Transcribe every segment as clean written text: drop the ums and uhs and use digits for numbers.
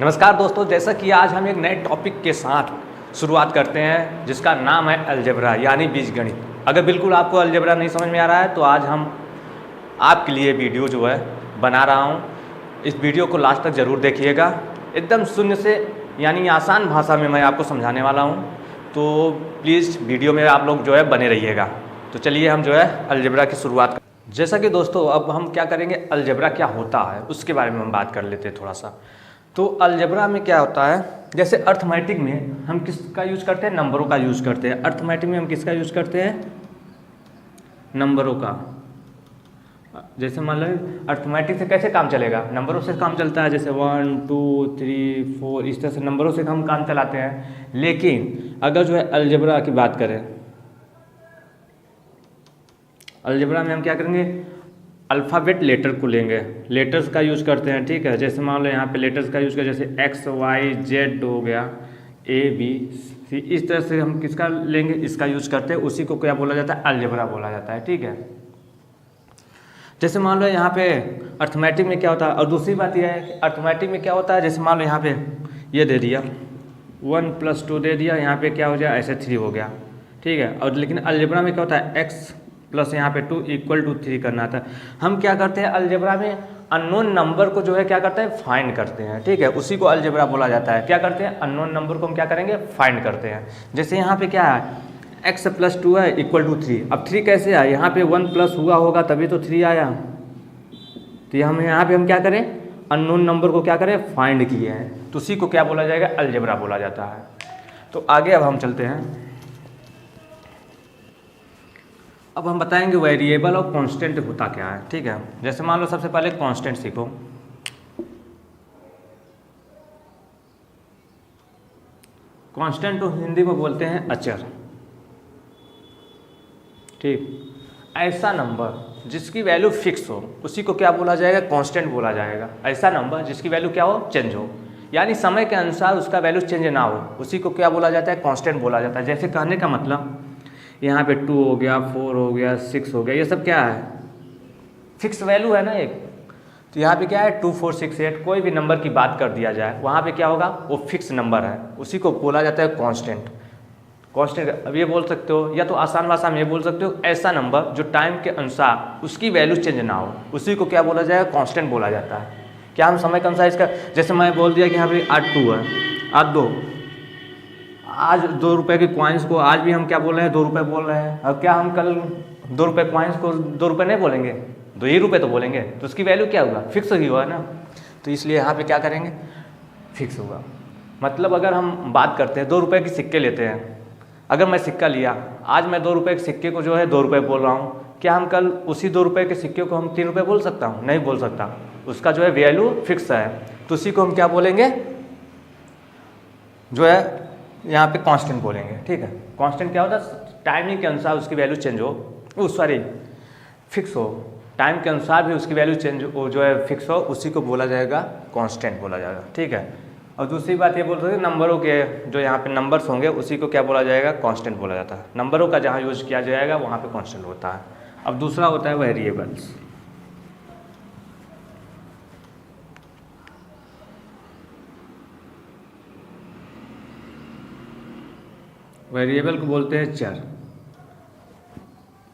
नमस्कार दोस्तों, जैसा कि आज हम एक नए टॉपिक के साथ शुरुआत करते हैं जिसका नाम है अलजेब्रा यानी बीजगणित। अगर बिल्कुल आपको अलजेब्रा नहीं समझ में आ रहा है तो आज हम आपके लिए वीडियो जो है बना रहा हूँ। इस वीडियो को लास्ट तक ज़रूर देखिएगा। एकदम शून्य से यानी आसान भाषा में मैं आपको समझाने वाला हूँ, तो प्लीज़ वीडियो में आप लोग जो है बने रहिएगा। तो चलिए हम जो है अलजेब्रा की शुरुआत जैसा कि दोस्तों अब हम क्या करेंगे, अलजेब्रा क्या होता है उसके बारे में हम बात कर लेते हैं थोड़ा सा। तो अलजेब्रा में क्या होता है, जैसे अर्थमेटिक में हम किसका यूज़ करते हैं, नंबरों का यूज़ करते हैं। अर्थमेटिक में हम किसका यूज़ करते हैं, नंबरों का। जैसे मान लो अर्थमेटिक से कैसे काम चलेगा, नंबरों से काम चलता है। जैसे 1 2 3 4 इस तरह से नंबरों से हम काम चलाते हैं। लेकिन अगर जो है अलजेब्रा की बात करें, अलजेब्रा में हम क्या करेंगे, अल्फ़ाबेट लेटर को लेंगे, लेटर्स का यूज़ करते हैं। ठीक है, जैसे मान लो यहाँ पे लेटर्स का यूज़ करें, जैसे एक्स वाई जेड हो गया, ए बी सी, इस तरह से हम किसका लेंगे, इसका यूज़ करते हैं। उसी को क्या बोला जाता है, अलजेब्रा बोला जाता है। ठीक है, जैसे मान लो यहाँ पे अर्थमेटिक में क्या होता है। और दूसरी बात यह है कि अर्थमेटिक में क्या होता है, जैसे मान लो यहाँ पे ये दे दिया 1 + 2 दे दिया, यहाँ पे क्या हो जाए, ऐसे 3 हो गया। ठीक है, और लेकिन अलजेब्रा में क्या होता है, x प्लस यहाँ पे 2 = 3 करना था। हम क्या करते हैं अलजेब्रा में, अननोन नंबर को जो है क्या करते हैं, फाइंड करते हैं। ठीक है, उसी को अलजेब्रा बोला जाता है। क्या करते हैं, अननोन नंबर को हम क्या करेंगे, फाइंड करते हैं। जैसे यहाँ पे क्या है, x + 2 है = 3। अब 3 कैसे आया, यहाँ पे 1 प्लस हुआ होगा तभी तो 3 आया। तो हम यहाँ पे हम क्या करें, अननोन नंबर को क्या करें, फाइंड किए हैं। तो उसी को क्या बोला जाएगा, अलजेब्रा बोला जाता है। तो आगे अब हम चलते हैं। अब हम बताएंगे वेरिएबल और कांस्टेंट होता क्या है। ठीक है, जैसे मान लो सबसे पहले कांस्टेंट सीखो। कांस्टेंट तो हिंदी में बोलते हैं अचर। ठीक, ऐसा नंबर जिसकी वैल्यू फिक्स हो उसी को क्या बोला जाएगा, कांस्टेंट बोला जाएगा। ऐसा नंबर जिसकी वैल्यू क्या हो, चेंज हो, यानी समय के अनुसार उसका वैल्यू चेंज ना हो, उसी को क्या बोला जाता है, कांस्टेंट बोला जाता है। जैसे कहने का मतलब यहाँ पे 2 हो गया, 4 हो गया, 6 हो गया, ये सब क्या है, फिक्स वैल्यू है ना एक। तो यहाँ पे क्या है, 2 4 6 8 कोई भी नंबर की बात कर दिया जाए, वहाँ पे क्या होगा, वो फिक्स नंबर है, उसी को बोला जाता है कांस्टेंट। कांस्टेंट अब ये बोल सकते हो, या तो आसान भाषा में ये बोल सकते हो, ऐसा नंबर जो टाइम के अनुसार उसकी वैल्यू चेंज ना हो, उसी को क्या बोला जाएगा, कांस्टेंट बोला जाता है। क्या हम समय के अनुसार इसका, जैसे मैं बोल दिया कि यहाँ पे आज 2 है, आज 2 रुपये के कॉइन्स को आज भी हम क्या बोल रहे हैं, 2 रुपये बोल रहे हैं। अब क्या हम कल 2 रुपये कॉइन्स को 2 रुपये नहीं बोलेंगे, 2 ही रुपये तो बोलेंगे। तो उसकी वैल्यू क्या होगा, फिक्स ही हुआ ना। तो इसलिए यहाँ पे क्या करेंगे, फिक्स होगा। मतलब अगर हम बात करते हैं 2 रुपये के सिक्के लेते हैं, अगर मैं सिक्का लिया, आज मैं 2 रुपये के सिक्के को जो है 2 रुपये बोल रहा हूँ, क्या हम कल उसी 2 रुपये के सिक्के को हम 3 रुपये बोल सकता हूँ, नहीं बोल सकता। उसका जो है वैल्यू फिक्स है, तो उसी को हम क्या बोलेंगे, जो है यहाँ पे कांस्टेंट बोलेंगे। ठीक है, कांस्टेंट क्या होता है, टाइमिंग के अनुसार उसकी वैल्यू चेंज हो, सॉरी फिक्स हो, टाइम के अनुसार भी उसकी वैल्यू चेंज हो, जो है फिक्स हो, उसी को बोला जाएगा कांस्टेंट बोला जाएगा। ठीक है, और दूसरी बात ये बोल सकते हैं, नंबरों के जो यहाँ पे नंबर्स होंगे उसी को क्या बोला जाएगा, कांस्टेंट बोला जाता है। नंबरों का जहाँ यूज किया जाएगा वहाँ पे कांस्टेंट होता है। अब दूसरा होता है वेरिएबल्स। वेरिएबल को बोलते हैं चर।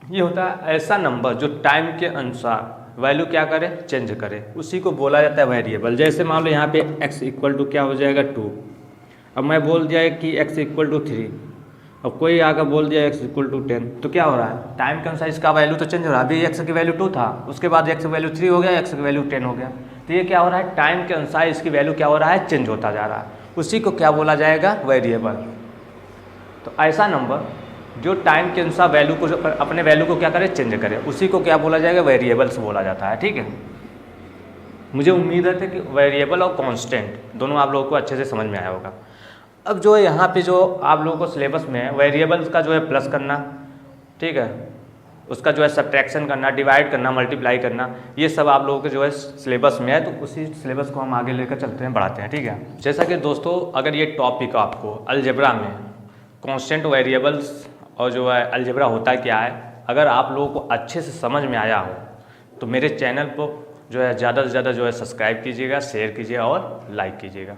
ये होता है ऐसा नंबर जो टाइम के अनुसार वैल्यू क्या करे, चेंज करे, उसी को बोला जाता है वेरिएबल। जैसे मान लो यहाँ पे x = क्या हो जाएगा, 2। अब मैं बोल दिया कि x = 3, अब कोई आकर बोल दिया x = 10, तो क्या हो रहा है, टाइम के अनुसार इसका वैल्यू तो चेंज हो रहा है। अभी x की वैल्यू 2 था, उसके बाद x की वैल्यू 3 हो गया, x की वैल्यू 10 हो गया। तो ये क्या हो रहा है, टाइम के अनुसार इसकी वैल्यू क्या हो रहा है, चेंज होता जा रहा है, उसी को क्या बोला जाएगा, वेरिएबल। तो ऐसा नंबर जो टाइम के अनुसार वैल्यू को अपने वैल्यू को क्या करे, चेंज करे, उसी को क्या बोला जाएगा, वेरिएबल्स बोला जाता है। ठीक है, मुझे उम्मीद है कि वेरिएबल और कांस्टेंट दोनों आप लोगों को अच्छे से समझ में आया होगा। अब जो है यहाँ पे जो आप लोगों को सिलेबस में है, वेरिएबल्स का जो है प्लस करना, ठीक है, उसका जो है सब्ट्रैक्शन करना, डिवाइड करना, मल्टीप्लाई करना, ये सब आप लोगों के जो है सिलेबस में है। तो उसी सिलेबस को हम आगे लेकर चलते हैं, बढ़ाते हैं। ठीक है, जैसा कि दोस्तों अगर ये टॉपिक आपको अलजेब्रा में कांस्टेंट, वेरिएबल्स और जो है अलजेब्रा होता है क्या है, अगर आप लोगों को अच्छे से समझ में आया हो तो मेरे चैनल को जो है ज़्यादा से ज़्यादा जो है सब्सक्राइब कीजिएगा, शेयर कीजिएगा और लाइक कीजिएगा।